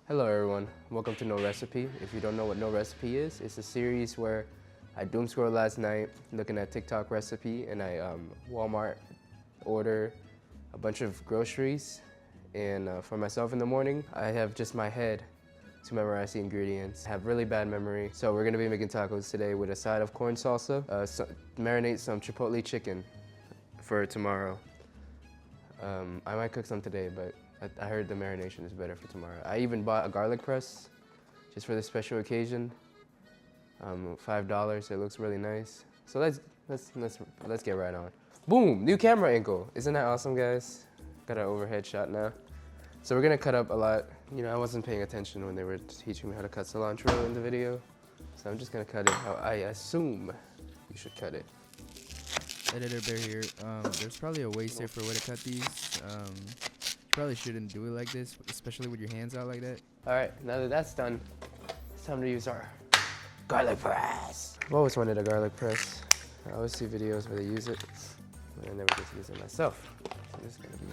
Hello everyone, welcome to No Recipe. If you don't know what No Recipe is, it's a series where I doom scroll last night looking at TikTok recipe and I Walmart order a bunch of groceries and for myself in the morning, I have just my head to memorize the ingredients. I have really bad memory, so we're gonna be making tacos today with a side of corn salsa, marinate some chipotle chicken for tomorrow. I might cook some today, but I heard the marination is better for tomorrow. I even bought a garlic press just for this special occasion. $5. It looks really nice. So let's get right on. Boom! New camera angle. Isn't that awesome, guys? Got an overhead shot now. So we're gonna cut up a lot. You know, I wasn't paying attention when they were teaching me how to cut cilantro in the video, so I'm just gonna cut it how I assume you should cut it. Editor Bear here. There's probably a way safer way to cut these. Probably shouldn't do it like this, especially with your hands out like that. All right, now that that's done, it's time to use our garlic press. I've always wanted a garlic press. I always see videos where they use it, but I never get to use it myself. So this is gonna be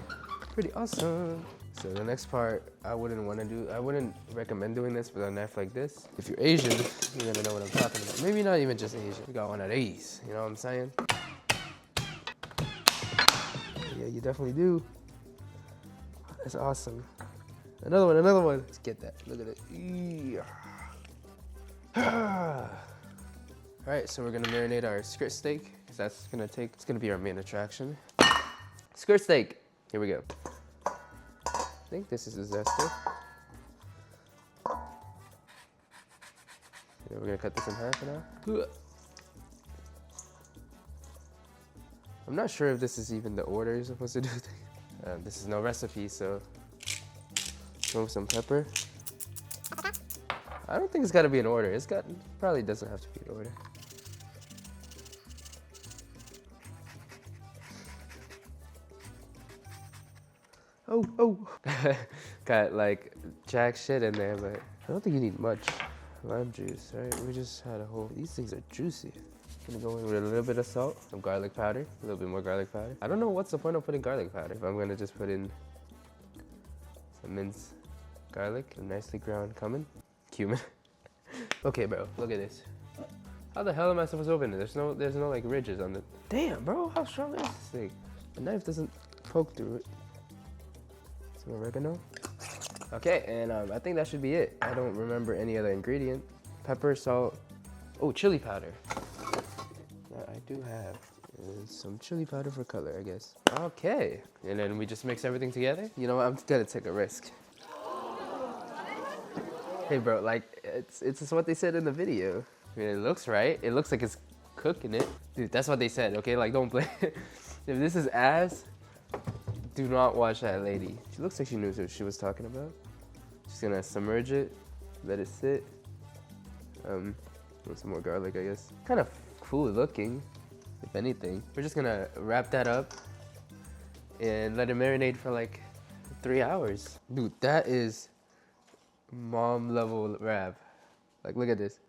pretty awesome. So the next part, I wouldn't recommend doing this with a knife like this. If you're Asian, you're gonna know what I'm talking about. Maybe not even just Asian. You got one of these, you know what I'm saying? Yeah, you definitely do. That's awesome. Another one. Let's get that. Look at it. All right, so we're gonna marinate our skirt steak because it's gonna be our main attraction. Skirt steak. Here we go. I think this is a zester. Yeah, we're gonna cut this in half now. I'm not sure if this is even the order you're supposed to do things. This is No Recipe, so throw some pepper. I don't think it's got to be in order. Probably doesn't have to be in order. Oh. Got like jack shit in there, but I don't think you need much lime juice, right? We just had these things are juicy. Gonna go in with a little bit of salt, some garlic powder, a little bit more garlic powder. I don't know what's the point of putting garlic powder if I'm gonna just put in some minced garlic, some nicely ground cumin. Okay, bro, look at this. How the hell am I supposed to open it? There's no like ridges on the. Damn, bro, how strong is this thing? The knife doesn't poke through it. Some oregano. Okay, and I think that should be it. I don't remember any other ingredient. Pepper, salt. Oh, chili powder. That I do have. Some chili powder for color, I guess. Okay, and then we just mix everything together. You know what? I'm gonna take a risk. Hey, bro, like it's just what they said in the video. I mean, it looks right. It looks like it's cooking it, dude. That's what they said. Okay, like don't play. If this is ass, do not watch that lady. She looks like she knew what she was talking about. Just gonna submerge it, let it sit. Want some more garlic, I guess. Kind of cool looking, if anything. We're just gonna wrap that up and let it marinate for like 3 hours. Dude, that is mom level wrap. Like, look at this.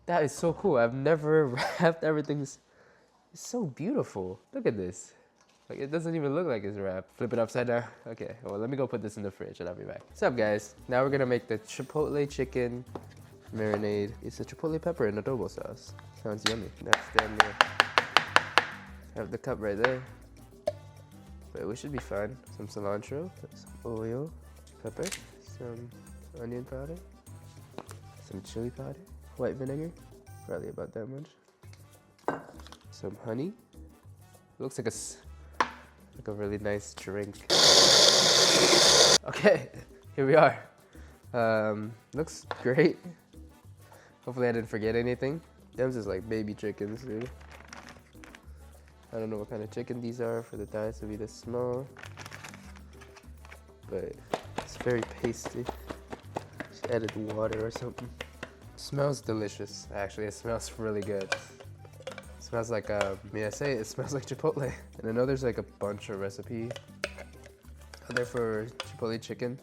That is so cool. I've never wrapped everything. It's so beautiful. Look at this. Like, it doesn't even look like it's wrapped. Flip it upside down. Okay, well, let me go put this in the fridge and I'll be back. What's up, guys? Now we're gonna make the chipotle chicken marinade. It's a chipotle pepper and adobo sauce. Sounds yummy. That's damn near. I have the cup right there. But we should be fine. Some cilantro, some oil, pepper, some onion powder, some chili powder, white vinegar, probably about that much. Some honey. Looks like a really nice drink. Okay, here we are. Looks great. Hopefully I didn't forget anything. Them's is like baby chickens, dude. I don't know what kind of chicken these are for the thighs to be this small, but it's very pasty. Just added water or something. Smells delicious, actually. It smells really good. It smells like, it smells like Chipotle. And I know there's like a bunch of recipe out there for Chipotle chicken.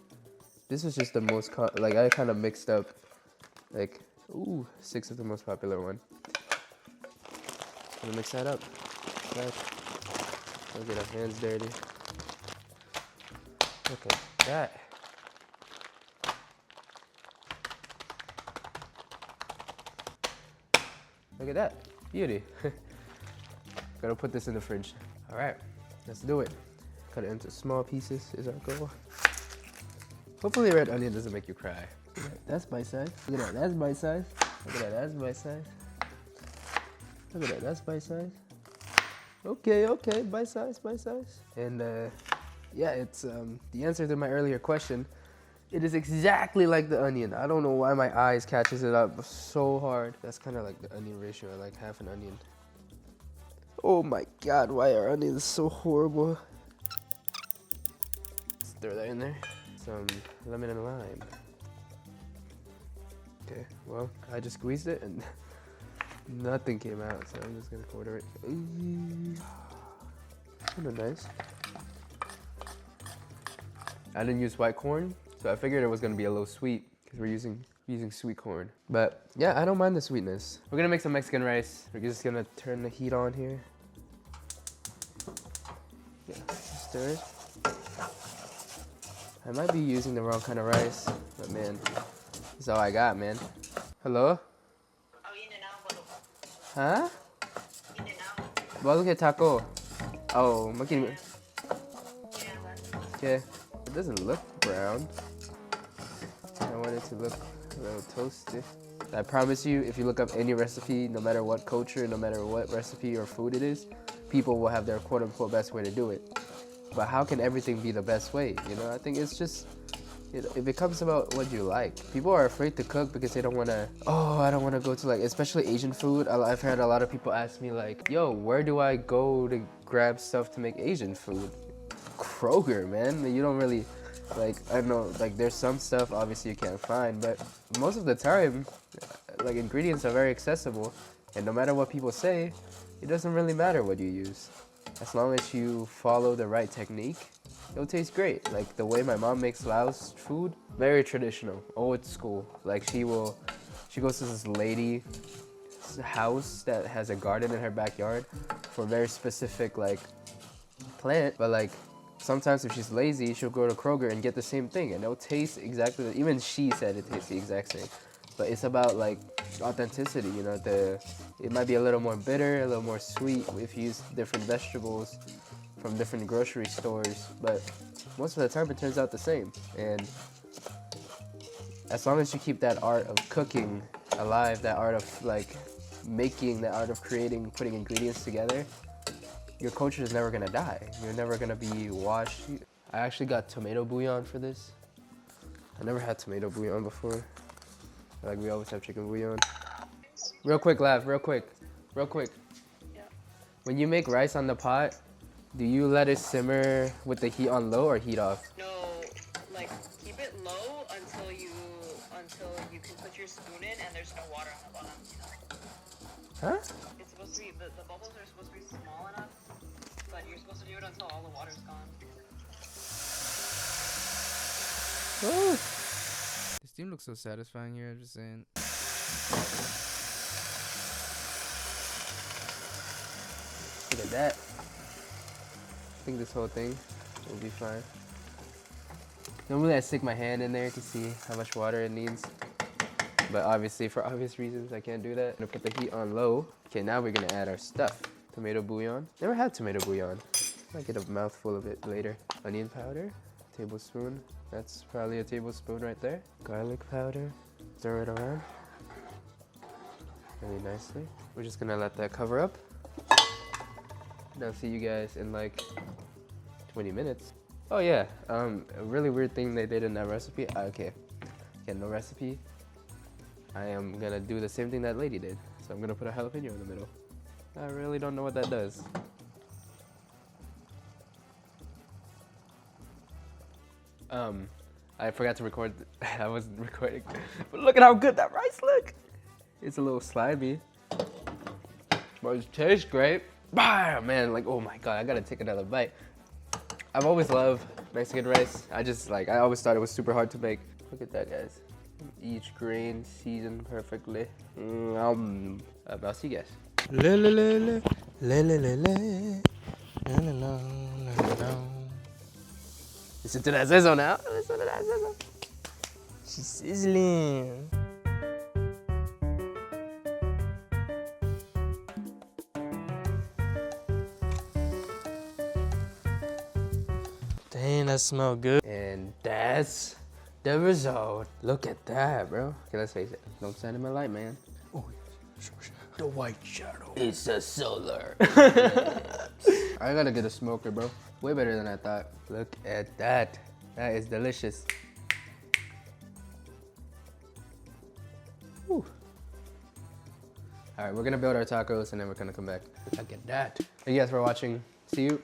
This was just the most, I kind of mixed up, like, 6 of the most popular one. Gonna mix that up. Don't get our hands dirty. Look at that. Look at that. Beauty. Gotta put this in the fridge. All right, let's do it. Cut it into small pieces is our goal. Hopefully red onion doesn't make you cry. That's bite size. Look at that, that's bite size. Look at that, that's bite size. Look at that, that's bite size. Okay, okay, bite size, bite size. And yeah, it's the answer to my earlier question. It is exactly like the onion. I don't know why my eyes catches it up so hard. That's kind of like the onion ratio, like half an onion. Oh my God, why are onions so horrible? Let's throw that in there. Some lemon and lime. Okay, well, I just squeezed it and nothing came out, so I'm just gonna quarter it. Kind of nice. I didn't use white corn, so I figured it was gonna be a little sweet because we're using sweet corn. But yeah, I don't mind the sweetness. We're gonna make some Mexican rice. We're just gonna turn the heat on here. Yeah, stir it. I might be using the wrong kind of rice, but man, that's all I got, man. Hello? Huh? Boleh taco. Oh, makin. Okay. It doesn't look brown. I want it to look a little toasty. I promise you, if you look up any recipe, no matter what culture, no matter what recipe or food it is, people will have their quote-unquote best way to do it. But how can everything be the best way? You know, I think it's just, it becomes about what you like. People are afraid to cook because they don't want to, oh, I don't want to go to like, especially Asian food. I've heard a lot of people ask me like, yo, where do I go to grab stuff to make Asian food? Kroger, man. You don't really, like, I don't know, like there's some stuff obviously you can't find, but most of the time, like ingredients are very accessible, and no matter what people say, it doesn't really matter what you use. As long as you follow the right technique, it'll taste great. Like the way my mom makes Laos food, very traditional, old school. Like she goes to this lady's house that has a garden in her backyard for a very specific like plant, but like sometimes if she's lazy, she'll go to Kroger and get the same thing and it'll taste exactly, even she said it tastes the exact same. But it's about like authenticity, you know, it might be a little more bitter, a little more sweet if you use different vegetables from different grocery stores, but most of the time it turns out the same. And as long as you keep that art of cooking alive, that art of like making, that art of creating, putting ingredients together, your culture is never gonna die. You're never gonna be washed. I actually got tomato bouillon for this. I never had tomato bouillon before. Like we always have chicken bouillon. Real quick, Lav, real quick. Yeah. When you make rice on the pot, do you let it simmer with the heat on low or heat off? No, like keep it low until you can put your spoon in and there's no water on the bottom. Huh? It's supposed to be the bubbles are supposed to be small enough, but you're supposed to do it until all the water's gone. Oh. The steam looks so satisfying here, I'm just saying. Look at that. I think this whole thing will be fine. Normally I stick my hand in there to see how much water it needs. But obviously, for obvious reasons, I can't do that. I'm gonna put the heat on low. Okay, now we're gonna add our stuff. Tomato bouillon. Never had tomato bouillon. Might get a mouthful of it later. Onion powder, tablespoon. That's probably a tablespoon right there. Garlic powder. Stir it around really nicely. We're just gonna let that cover up. And I'll see you guys in like 20 minutes. Oh yeah, a really weird thing they did in that recipe. Okay, no recipe. I am gonna do the same thing that lady did. So I'm gonna put a jalapeno in the middle. I really don't know what that does. I forgot to record. I wasn't recording. But look at how good that rice look. It's a little slimy, but it tastes great. Bah, man, like, oh my God, I gotta take another bite. I've always loved Mexican rice. I always thought it was super hard to make. Look at that, guys. Each grain seasoned perfectly. I'll see you guys. Listen to that sizzle now. Listen to that sizzle. She's sizzling. Dang, that smell good. And that's the result. Look at that, bro. Okay, let's face it. Don't stand in my light, man. Oh, the white shadow. It's a solar. I gotta get a smoker, bro. Way better than I thought. Look at that. That is delicious. Whew. All right, we're gonna build our tacos and then we're gonna come back. Look at that. Thank you guys for watching. See you